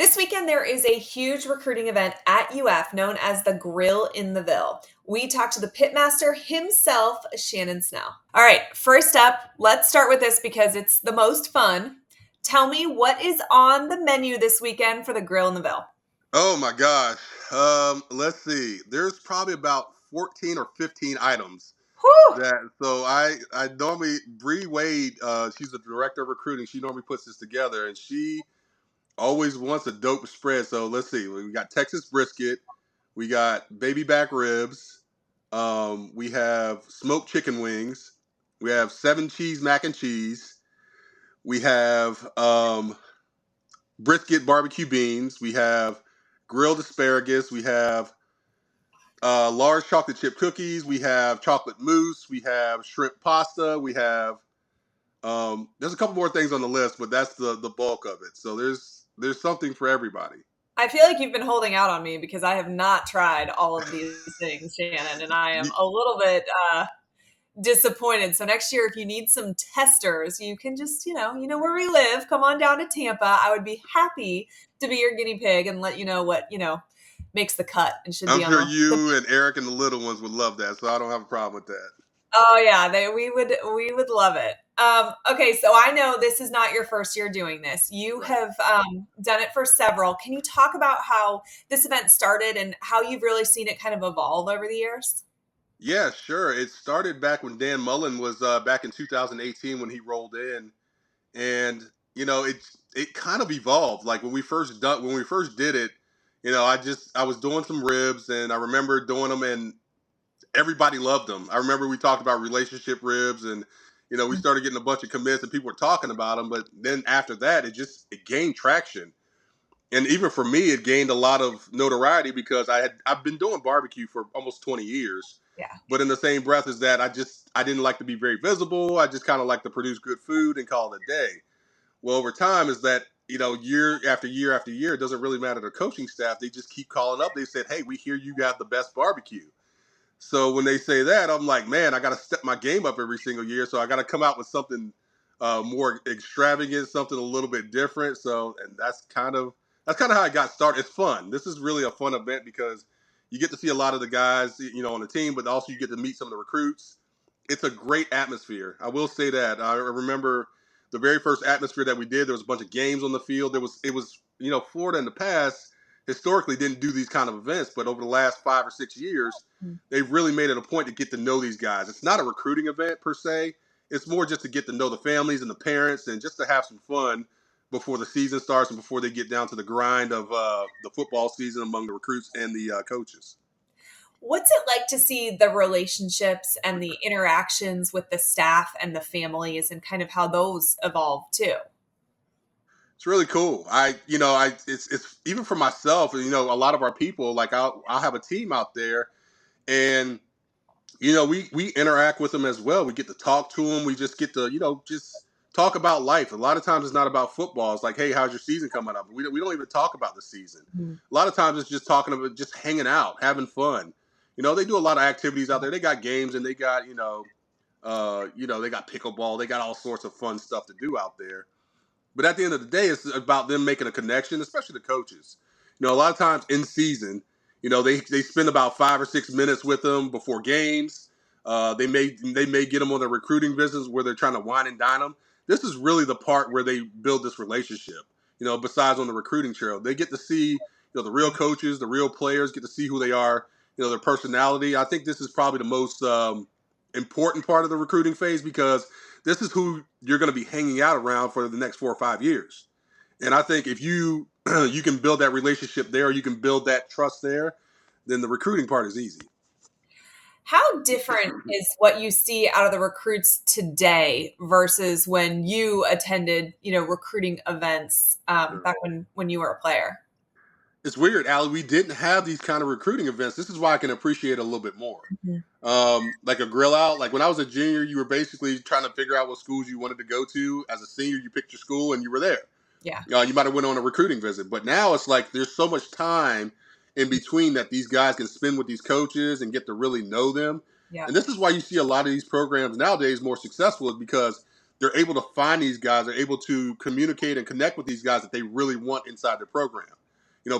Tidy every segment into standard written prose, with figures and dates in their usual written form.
This weekend, there is a huge recruiting event at UF known as the Grille in the Ville. We talked to the pitmaster himself, Shannon Snell. All right, first up, let's start with this because it's the most fun. Tell me what is on the menu this weekend for the Grille in the Ville. Oh my gosh. Let's see. There's probably about 14 or 15 items. Whew. I normally Bree Wade, she's the director of recruiting. She normally puts this together, and she always wants a dope spread. So let's see. We got Texas brisket, we got baby back ribs, we have smoked chicken wings, we have 7 cheese mac and cheese, we have brisket barbecue beans, we have grilled asparagus, we have large chocolate chip cookies, we have chocolate mousse, we have shrimp pasta, we have there's a couple more things on the list, but that's the bulk of it. So there's something for everybody. I feel like you've been holding out on me because I have not tried all of these things, Shannon, and I am a little bit disappointed. So next year, if you need some testers, you can just, you know where we live. Come on down to Tampa. I would be happy to be your guinea pig and let you know what, makes the cut and should I'm be on sure you and Eric and the little ones would love that, so I don't have a problem with that. Oh yeah, we would love it. Okay, so I know this is not your first year doing this. You have done it for several. Can you talk about how this event started and how you've really seen it kind of evolve over the years? Yeah, sure. It started back when Dan Mullen was back in 2018 when he rolled in, and it kind of evolved. Like when we first did it, I was doing some ribs, and I remember doing them, and everybody loved them. I remember we talked about relationship ribs, and we started getting a bunch of commits, and people were talking about them. But then after that, it gained traction, and even for me, it gained a lot of notoriety because I've been doing barbecue for almost 20 years. Yeah. But in the same breath as that, I didn't like to be very visible. I just kind of like to produce good food and call it a day. Well, over time, is that year after year after year, it doesn't really matter to coaching staff. They just keep calling up. They said, "Hey, we hear you got the best barbecue." So when they say that, I'm like, man, I got to step my game up every single year. So I got to come out with something more extravagant, something a little bit different. So, and that's kind of how I got started. It's fun. This is really a fun event because you get to see a lot of the guys, on the team, but also you get to meet some of the recruits. It's a great atmosphere. I will say that. I remember the very first atmosphere that we did. There was a bunch of games on the field. It was Florida in the past historically didn't do these kind of events, but over the last 5 or 6 years, they've really made it a point to get to know these guys. It's not a recruiting event per se. It's more just to get to know the families and the parents and just to have some fun before the season starts and before they get down to the grind of the football season among the recruits and the coaches. What's it like to see the relationships and the interactions with the staff and the families and kind of how those evolve too? It's really cool. It's even for myself. A lot of our people, like I'll have a team out there, and we interact with them as well. We get to talk to them. We just get to just talk about life. A lot of times it's not about football. It's like, hey, how's your season coming up? We don't even talk about the season. Mm-hmm. A lot of times it's just talking about just hanging out, having fun. They do a lot of activities out there. They got games and they got they got pickleball. They got all sorts of fun stuff to do out there. But at the end of the day, it's about them making a connection, especially the coaches. A lot of times in season, they spend about 5 or 6 minutes with them before games. They may get them on their recruiting visits where they're trying to wine and dine them. This is really the part where they build this relationship. Besides on the recruiting trail, they get to see the real coaches, the real players, get to see who they are, their personality. I think this is probably the most important part of the recruiting phase because this is who you're going to be hanging out around for the next 4 or 5 years. And I think if you can build that relationship there, you can build that trust there, then the recruiting part is easy. How different is what you see out of the recruits today versus when you attended, recruiting events back when you were a player? It's weird, Allie. We didn't have these kind of recruiting events. This is why I can appreciate it a little bit more. Like a grill out. Like when I was a junior, you were basically trying to figure out what schools you wanted to go to. As a senior, you picked your school and you were there. Yeah. You might have went on a recruiting visit, but now it's like there's so much time in between that these guys can spend with these coaches and get to really know them. Yeah. And this is why you see a lot of these programs nowadays more successful is because they're able to find these guys, they're able to communicate and connect with these guys that they really want inside their program.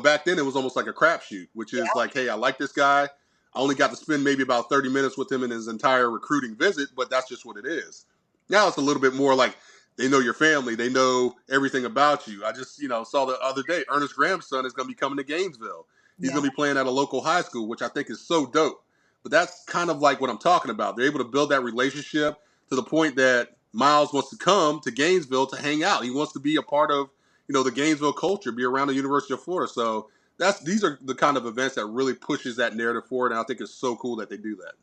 Back then it was almost like a crapshoot, which is like, hey, I like this guy. I only got to spend maybe about 30 minutes with him in his entire recruiting visit, but that's just what it is. Now it's a little bit more like they know your family, they know everything about you. I just, saw the other day, Ernest Graham's son is going to be coming to Gainesville. He's Yeah. going to be playing at a local high school, which I think is so dope. But that's kind of like what I'm talking about. They're able to build that relationship to the point that Miles wants to come to Gainesville to hang out. He wants to be a part of, the Gainesville culture, be around the University of Florida. So these are the kind of events that really pushes that narrative forward. And I think it's so cool that they do that.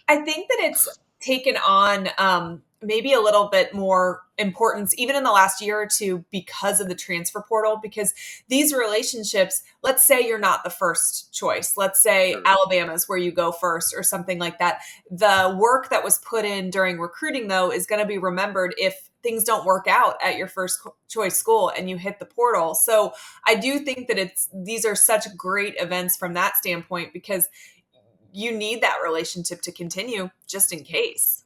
I think that it's taken on maybe a little bit more importance even in the last year or two because of the transfer portal. Because these relationships, let's say you're not the first choice. Let's say Sure. Alabama's where you go first or something like that. The work that was put in during recruiting, though, is going to be remembered if things don't work out at your first choice school and you hit the portal. So I do think that these are such great events from that standpoint because you need that relationship to continue just in case.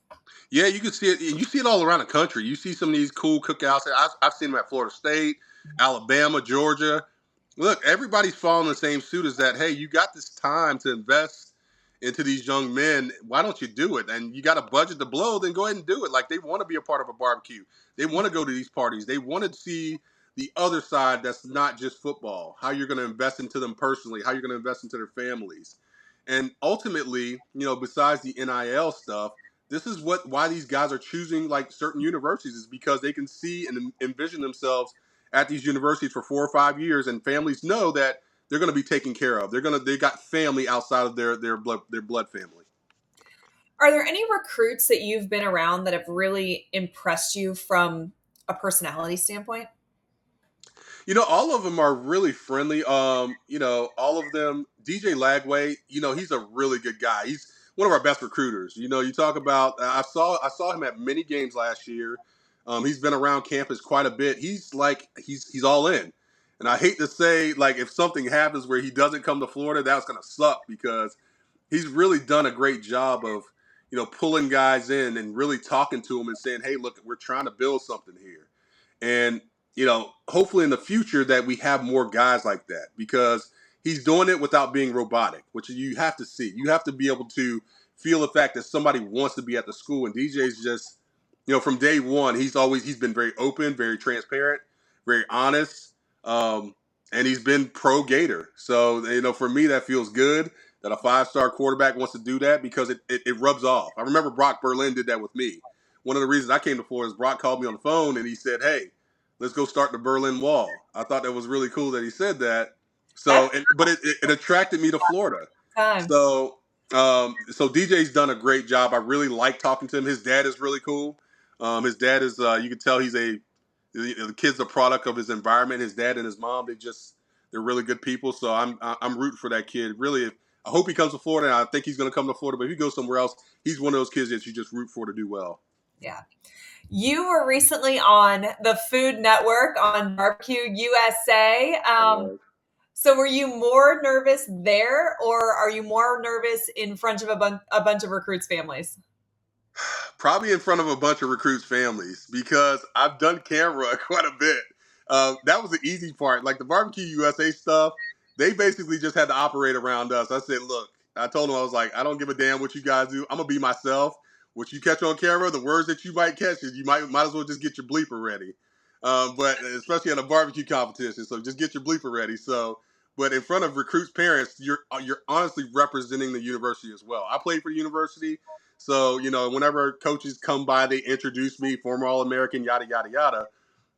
Yeah, you can see it. You see it all around the country. You see some of these cool cookouts. I've seen them at Florida State, Alabama, Georgia. Look, everybody's following the same suit as that. Hey, you got this time to invest into these young men. Why don't you do it? And you got a budget to blow, then go ahead and do it. Like they want to be a part of a barbecue. They want to go to these parties. They want to see the other side that's not just football. How you're going to invest into them personally, how you're going to invest into their families. And ultimately, besides the NIL stuff, this is why these guys are choosing like certain universities is because they can see and envision themselves at these universities for 4 or 5 years, and families know that they're going to be taken care of. They got family outside of their blood family. Are there any recruits that you've been around that have really impressed you from a personality standpoint? All of them are really friendly. All of them. DJ Lagway, he's a really good guy. He's one of our best recruiters. You talk about. I saw him at many games last year. He's been around campus quite a bit. He's all in. And I hate to say, like, if something happens where he doesn't come to Florida, that's gonna suck because he's really done a great job of, pulling guys in and really talking to them and saying, hey, look, we're trying to build something here. And, hopefully in the future that we have more guys like that because he's doing it without being robotic, which you have to see. You have to be able to feel the fact that somebody wants to be at the school. And DJ's just, from day one, he's been very open, very transparent, very honest. And he's been pro Gator. So, for me, that feels good that a 5-star quarterback wants to do that because it rubs off. I remember Brock Berlin did that with me. One of the reasons I came to Florida is Brock called me on the phone and he said, hey, let's go start the Berlin Wall. I thought that was really cool that he said that. That's But it attracted me to Florida. time. So DJ's done a great job. I really like talking to him. His dad is really cool. His dad is, you can tell the kid's a product of his environment. His dad and his mom, they're really good people. So I'm rooting for that kid. Really, I hope he comes to Florida. And I think he's going to come to Florida. But if he goes somewhere else, he's one of those kids that you just root for to do well. Yeah. You were recently on the Food Network on Barbecue USA. So were you more nervous there or are you more nervous in front of a bunch of recruits' families? Probably in front of a bunch of recruits' families because I've done camera quite a bit. That was the easy part. Like the Barbecue USA stuff, they basically just had to operate around us. I said, look, I told them, I was like, I don't give a damn what you guys do. I'm going to be myself. What you catch on camera, the words that you might catch, you might as well just get your bleeper ready. But especially at a barbecue competition, so just get your bleeper ready. So, but in front of recruits' parents, you're honestly representing the university as well. I played for the university. So, whenever coaches come by, they introduce me, former All-American, yada, yada, yada.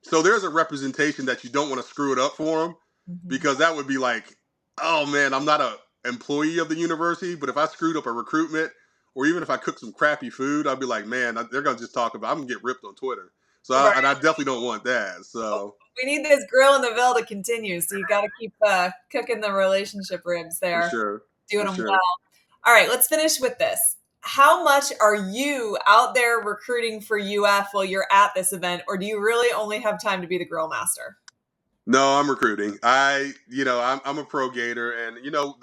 So there's a representation that you don't want to screw it up for them Mm-hmm. because that would be like, oh, man, I'm not a employee of the university, but if I screwed up a recruitment or even if I cook some crappy food, I'd be like, man, they're going to just talk about I'm going to get ripped on Twitter. So Right. I definitely don't want that. So We need this grill in the Ville to continue. So you got to keep cooking the relationship ribs for there, sure, doing for them well. sure. All right, let's finish with this. How much are you out there recruiting for UF while you're at this event, or do you really only have time to be the grill master? No, I'm recruiting. I'm a pro Gator, and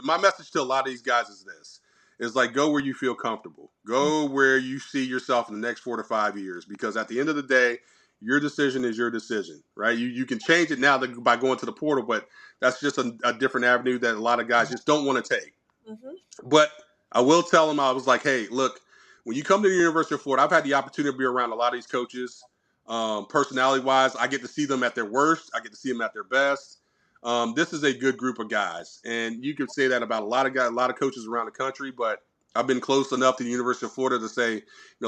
my message to a lot of these guys is this: is like go where you feel comfortable, go where you see yourself in the next 4 to 5 years, because at the end of the day, your decision is your decision, right? You can change it now by going to the portal, but that's just a different avenue that a lot of guys just don't want to take. Mm-hmm. But I will tell them, I was like, hey, look, when you come to the University of Florida, I've had the opportunity to be around a lot of these coaches. Personality wise, I get to see them at their worst. I get to see them at their best. This is a good group of guys. And you could say that about a lot of guys, a lot of coaches around the country, but I've been close enough to the University of Florida to say,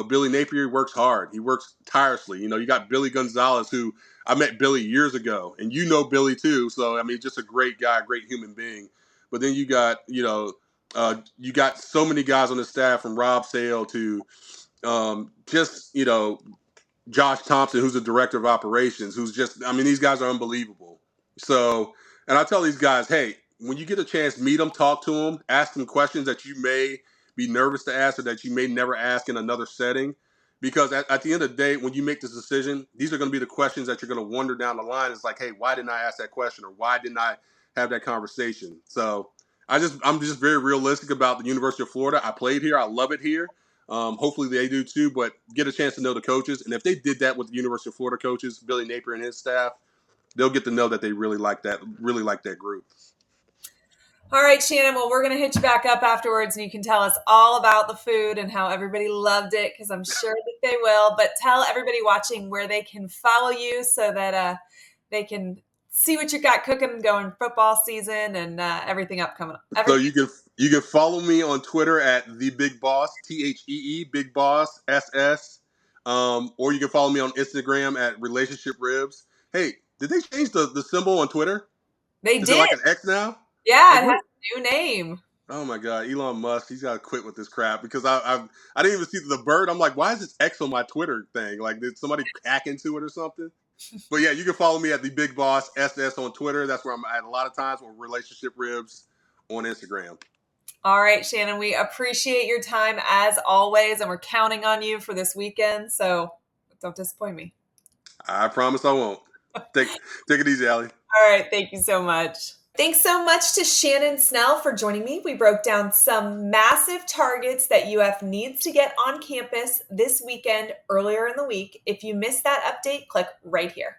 Billy Napier works hard. He works tirelessly. You got Billy Gonzalez, who I met Billy years ago, and Billy too. So, I mean, just a great guy, great human being. But then you got so many guys on the staff, from Rob Sale to just Josh Thompson, who's the director of operations, who's just, I mean, these guys are unbelievable. So, and I tell these guys, hey, when you get a chance, meet them, talk to them, ask them questions that you may be nervous to ask or that you may never ask in another setting. Because at the end of the day, when you make this decision, these are going to be the questions that you're going to wonder down the line. It's like, hey, why didn't I ask that question, or why didn't I have that conversation? So I'm just very realistic about the University of Florida. I played here. I love it here. Hopefully they do too, but get a chance to know the coaches. And if they did that with the University of Florida coaches, Billy Napier and his staff, they'll get to know that they really like that group. All right, Shannon. Well, we're going to hit you back up afterwards, and you can tell us all about the food and how everybody loved it, because I'm sure that they will. But tell everybody watching where they can follow you so that they can see what you got cooking going football season and everything upcoming. So you can follow me on Twitter at the Big Boss, THEE Big Boss SS, or you can follow me on Instagram at Relationship Ribs. Hey, did they change the symbol on Twitter? They Is did. it like an X now? Yeah, it has a new name. Oh my God, Elon Musk, he's got to quit with this crap, because I didn't even see the bird. I'm like, why is this X on my Twitter thing? Like, did somebody hack into it or something? But yeah, you can follow me at the Big Boss SS on Twitter. That's where I'm at a lot of times, with Relationship Ribs on Instagram. All right, Shannon, we appreciate your time as always, and we're counting on you for this weekend. So don't disappoint me. I promise I won't. Take it easy, Allie. All right. Thank you so much. Thanks so much to Shannon Snell for joining me. We broke down some massive targets that UF needs to get on campus this weekend earlier in the week. If you missed that update, click right here.